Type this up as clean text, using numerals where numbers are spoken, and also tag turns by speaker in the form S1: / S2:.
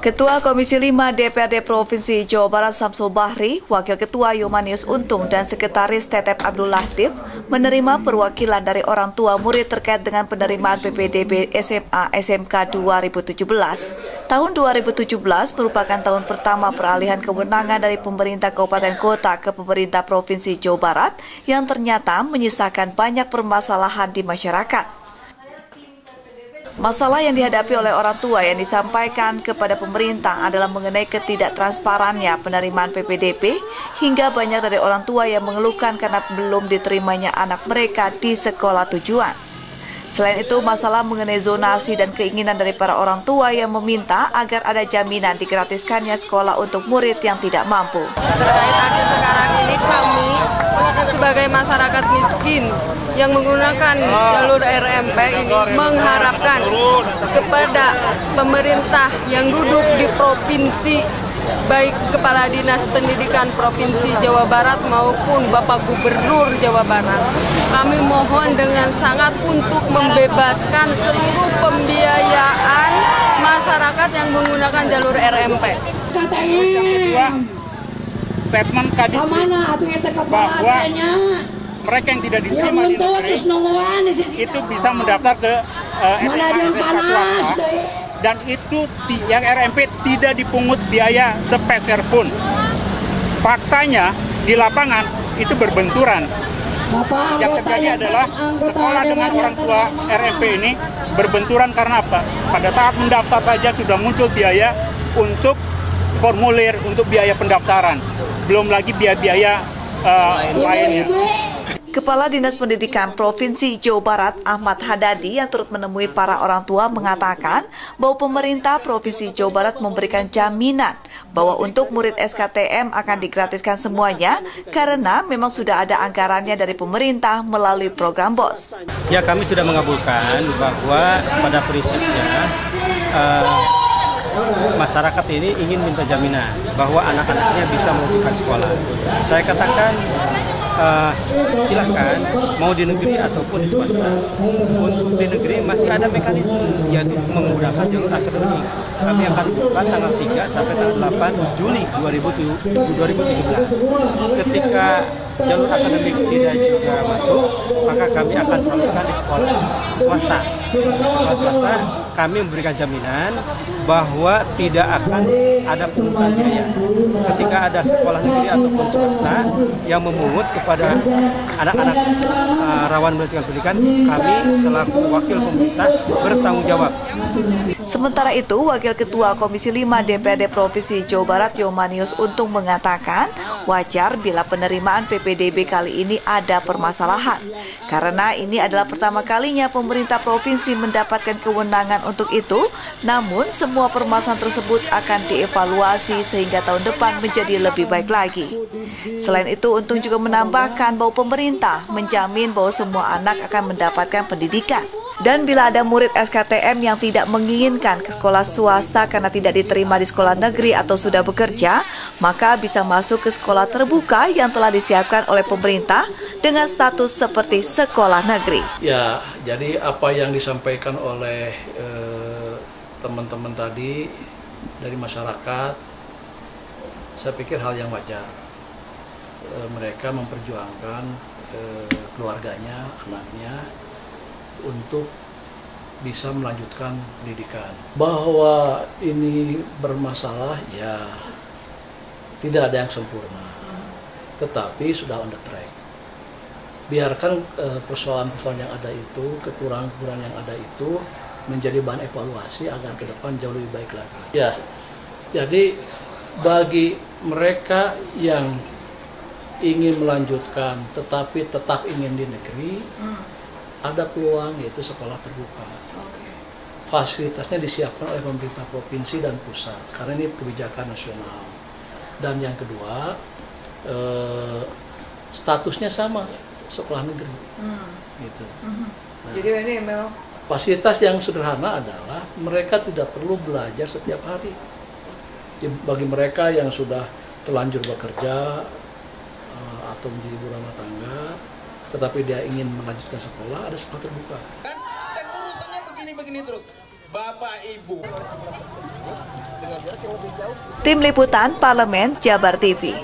S1: Ketua Komisi 5 DPRD Provinsi Jawa Barat Samsul Bahri, Wakil Ketua Yomanius Untung, dan Sekretaris Tetep Abdul Latif menerima perwakilan dari orang tua murid terkait dengan penerimaan PPDB SMA SMK 2017. Tahun 2017 merupakan tahun pertama peralihan kewenangan dari pemerintah kabupaten kota ke pemerintah Provinsi Jawa Barat yang ternyata menyisakan banyak permasalahan di masyarakat. Masalah yang dihadapi oleh orang tua yang disampaikan kepada pemerintah adalah mengenai ketidaktransparannya penerimaan PPDB hingga banyak dari orang tua yang mengeluhkan karena belum diterimanya anak mereka di sekolah tujuan. Selain itu, masalah mengenai zonasi dan keinginan dari para orang tua yang meminta agar ada jaminan digratiskannya sekolah untuk murid yang tidak mampu.
S2: Terkait aksi sekarang ini, kami sebagai masyarakat miskin yang menggunakan jalur RMP ini mengharapkan kepada pemerintah yang duduk di provinsi, baik Kepala Dinas Pendidikan Provinsi Jawa Barat maupun Bapak Gubernur Jawa Barat, kami mohon dengan sangat untuk membebaskan seluruh pembiayaan masyarakat yang menggunakan jalur RMP.
S3: Statement Kadisdikbud bahwa mereka yang tidak diterima di negeri itu bisa mendaftar ke SMA SMK swasta, dan itu yang RMP tidak dipungut biaya sepeser pun. Faktanya di lapangan itu berbenturan. Yang terjadi adalah sekolah dengan orang tua RMP ini berbenturan karena apa? Pada saat mendaftar saja sudah muncul biaya untuk formulir, untuk biaya pendaftaran. Belum lagi biaya-biaya lainnya.
S1: Kepala Dinas Pendidikan Provinsi Jawa Barat Ahmad Hadadi yang turut menemui para orang tua mengatakan bahwa pemerintah Provinsi Jawa Barat memberikan jaminan bahwa untuk murid SKTM akan digratiskan semuanya karena memang sudah ada anggarannya dari pemerintah melalui program BOS.
S4: Ya, kami sudah mengabulkan bahwa pada prinsipnya masyarakat ini ingin minta jaminan bahwa anak-anaknya bisa melanjutkan sekolah. Saya katakan silakan mau di negeri ataupun di swasta. Untuk di negeri masih ada mekanisme, yaitu menggunakan jalur akademik. Kami akan buka tanggal 3 sampai tanggal 8 Juli 2017. Ketika jalur akademik tidak juga masuk, maka kami akan salurkan di sekolah swasta. Sekolah swasta kami memberikan jaminan bahwa tidak akan ada pungutan biaya. Ketika ada sekolah negeri ataupun swasta yang memungut kepada anak-anak rawan melanjutkan pendidikan, kami selaku wakil pemerintah bertanggung jawab.
S1: Sementara itu, Wakil Ketua Komisi 5 DPRD Provinsi Jawa Barat Yomanius Untung mengatakan wajar bila penerimaan PPDB kali ini ada permasalahan. Karena ini adalah pertama kalinya pemerintah provinsi mendapatkan kewenangan untuk itu, namun semua permasalahan tersebut akan dievaluasi sehingga tahun depan menjadi lebih baik lagi. Selain itu, Untung juga menambahkan bahwa pemerintah menjamin bahwa semua anak akan mendapatkan pendidikan. Dan bila ada murid SKTM yang tidak menginginkan ke sekolah swasta karena tidak diterima di sekolah negeri atau sudah bekerja, maka bisa masuk ke sekolah terbuka yang telah disiapkan oleh pemerintah dengan status seperti sekolah negeri.
S5: Ya, jadi apa yang disampaikan oleh teman-teman tadi dari masyarakat, saya pikir hal yang wajar. Mereka memperjuangkan keluarganya, anaknya, untuk bisa melanjutkan pendidikan. Bahwa ini bermasalah, ya tidak ada yang sempurna, tetapi sudah on the track. Biarkan persoalan-persoalan yang ada itu, kekurangan-kekurangan yang ada itu menjadi bahan evaluasi agar ke depan jauh lebih baik lagi. Ya, jadi bagi mereka yang ingin melanjutkan tetapi tetap ingin di negeri, ada peluang, yaitu sekolah terbuka. Fasilitasnya disiapkan oleh pemerintah provinsi dan pusat karena ini kebijakan nasional. Dan yang kedua, statusnya sama, sekolah negeri. Gitu. Nah, jadi ini memang fasilitas yang sederhana adalah mereka tidak perlu belajar setiap hari. Bagi mereka yang sudah terlanjur bekerja atau menjadi ibu rumah tangga, tetapi dia ingin melanjutkan sekolah, ada sekolah terbuka.
S6: Dan urusannya begini-begini terus. Bapak Ibu
S1: Tim Liputan Parlemen Jabar TV.